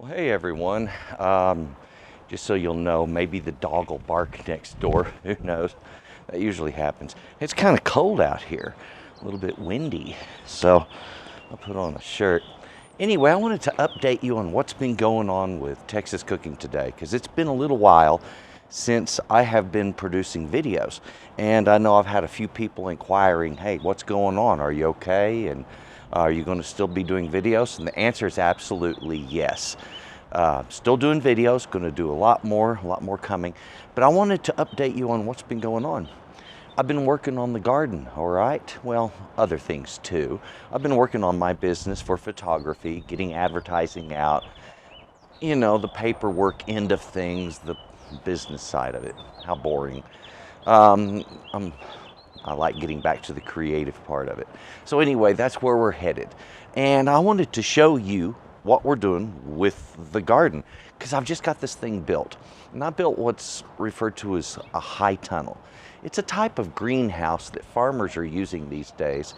Well, hey everyone. Just so you'll know, maybe the dog will bark next door. Who knows? That usually happens. It's kind of cold out here, a little bit windy, so I'll put on a shirt. Anyway, I wanted to update you on what's been going on with Texas Cooking Today, because it's been a little while since I have been producing videos. And I know I've had a few people inquiring, hey, what's going on? Are you okay? And are you going to still be doing videos? And the answer is absolutely yes. Still doing videos, going to do a lot more coming. But I wanted to update you on what's been going on. I've been working on the garden, all right? Well, other things too. I've been working on my business for photography, getting advertising out, you know, the paperwork end of things, the business side of it. How boring. I like getting back to the creative part of it. So anyway, that's where we're headed. And I wanted to show you what we're doing with the garden, because I've just got this thing built. And I built what's referred to as a high tunnel. It's a type of greenhouse that farmers are using these days.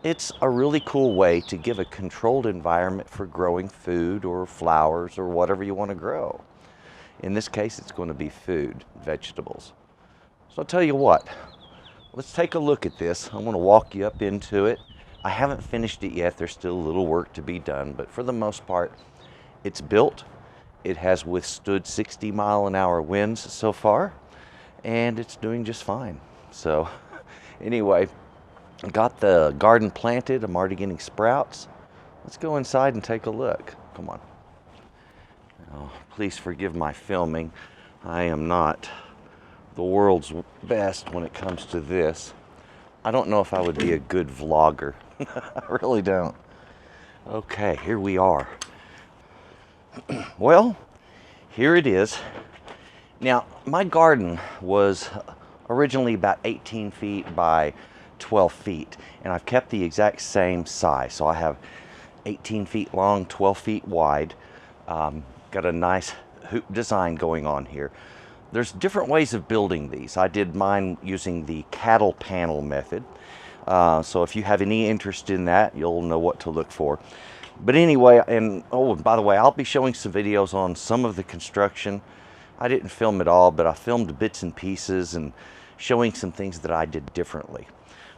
It's a really cool way to give a controlled environment for growing food or flowers or whatever you want to grow. In this case, it's going to be food, vegetables. So I'll tell you what, let's take a look at this. I want to walk you up into it. I haven't finished it yet. There's still a little work to be done, but for the most part, it's built. It has withstood 60-mile-an-hour winds so far, and it's doing just fine. So anyway, I got the garden planted. I'm already getting sprouts. Let's go inside and take a look. Come on. Oh, please forgive my filming. I am not the world's best when it comes to this. I don't know if I would be a good vlogger. I really don't. Okay, here we are. Well, here it is. Now, my garden was originally about 18 feet by 12 feet, and I've kept the exact same size. So I have 18 feet long, 12 feet wide. Got a nice hoop design going on here. There's different ways of building these. I did mine using the cattle panel method. So if you have any interest in that, you'll know what to look for. But anyway, and oh, by the way, I'll be showing some videos on some of the construction. I didn't film it all, but I filmed bits and pieces and showing some things that I did differently.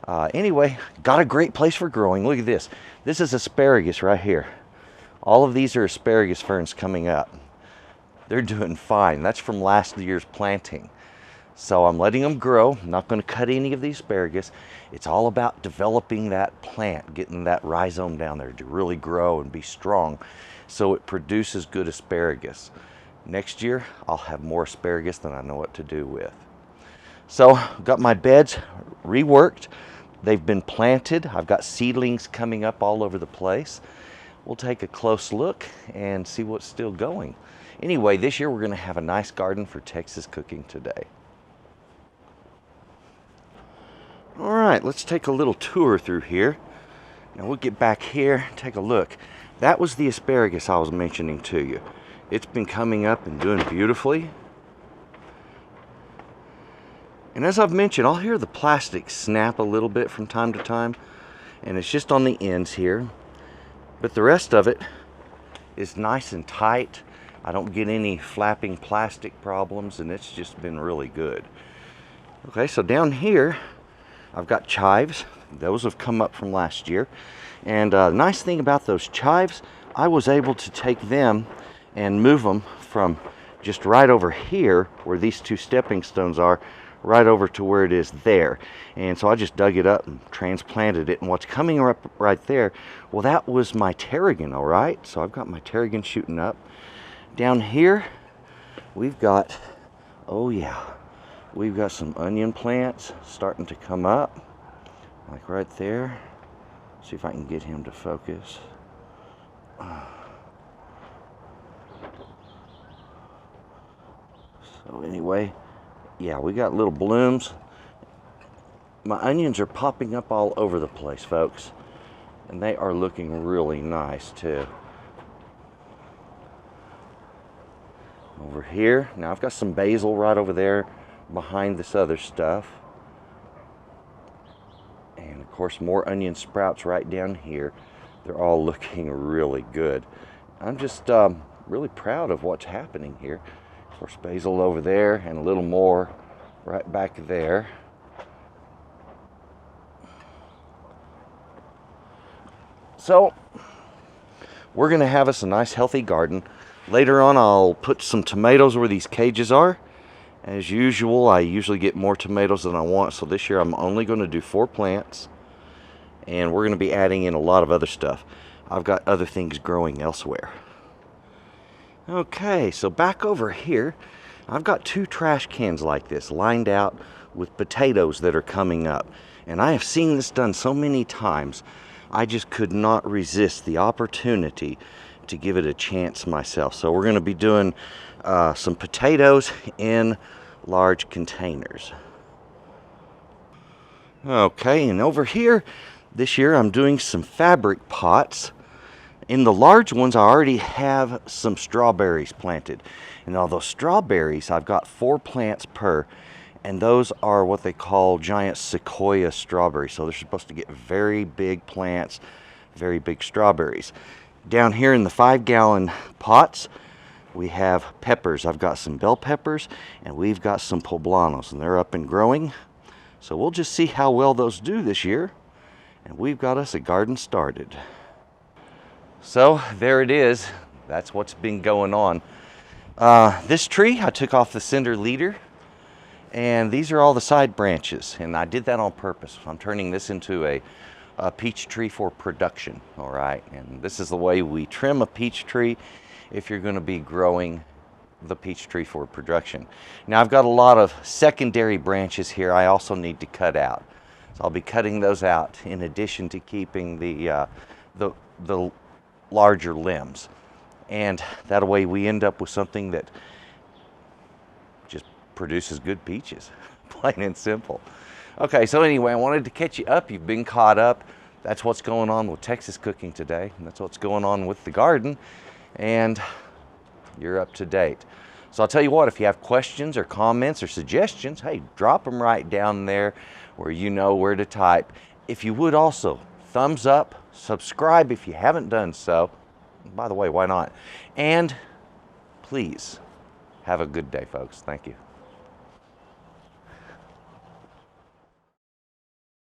Anyway, got a great place for growing. Look at this. This is asparagus right here. All of these are asparagus ferns coming up. They're doing fine. That's from last year's planting. So I'm letting them grow. I'm not going to cut any of the asparagus. It's all about developing that plant, getting that rhizome down there to really grow and be strong so it produces good asparagus. Next year, I'll have more asparagus than I know what to do with. So got my beds reworked. They've been planted. I've got seedlings coming up all over the place. We'll take a close look and see what's still going. Anyway, this year we're going to have a nice garden for Texas Cooking Today. All right, let's take a little tour through here. Now we'll get back here, take a look. That was the asparagus I was mentioning to you. It's been coming up and doing beautifully. And as I've mentioned, I'll hear the plastic snap a little bit from time to time, and it's just on the ends here. But the rest of it is nice and tight. I don't get any flapping plastic problems, and it's just been really good. Okay, so down here, I've got chives. Those have come up from last year. And the nice thing about those chives, I was able to take them and move them from just right over here, where these two stepping stones are, right over to where it is there. And so I just dug it up and transplanted it. And what's coming up right there, well, that was my tarragon, all right? So I've got my tarragon shooting up. Down here, we've got, oh yeah, we've got some onion plants starting to come up, like right there. See if I can get him to focus. So anyway, yeah, we got little blooms. My onions are popping up all over the place, folks, and they are looking really nice too. Over here, now I've got some basil right over there behind this other stuff. And of course, more onion sprouts right down here. They're all looking really good. I'm just really proud of what's happening here. Of course, basil over there and a little more right back there. So we're gonna have us a nice healthy garden. Later on, I'll put some tomatoes where these cages are. As usual, I usually get more tomatoes than I want, so this year I'm only gonna do 4 plants, and we're gonna be adding in a lot of other stuff. I've got other things growing elsewhere. Okay, so back over here, I've got 2 trash cans like this lined out with potatoes that are coming up. And I have seen this done so many times, I just could not resist the opportunity to give it a chance myself. So we're going to be doing some potatoes in large containers. Okay, and over here, this year I'm doing some fabric pots. In the large ones, I already have some strawberries planted. And all those strawberries, I've got 4 plants per. And those are what they call giant sequoia strawberries. So they're supposed to get very big plants, very big strawberries. Down here in the 5-gallon pots, we have peppers. I've got some bell peppers and we've got some poblanos, and they're up and growing. So we'll just see how well those do this year. And we've got us a garden started. So there it is. That's what's been going on. This tree, I took off the center leader. And these are all the side branches, and I did that on purpose. I'm turning this into a peach tree for production, all right? And this is the way we trim a peach tree if you're gonna be growing the peach tree for production. Now I've got a lot of secondary branches here I also need to cut out. So I'll be cutting those out in addition to keeping the larger limbs. And that way we end up with something that produces good peaches, plain and simple. Okay, so anyway, I wanted to catch you up. You've been caught up. That's what's going on with Texas cooking today, and that's what's going on with the garden, and you're up to date. So I'll tell you what, if you have questions or comments or suggestions, hey, drop them right down there where you know where to type. If you would also, thumbs up, subscribe if you haven't done so. By the way, why not? And please, have a good day, folks. Thank you.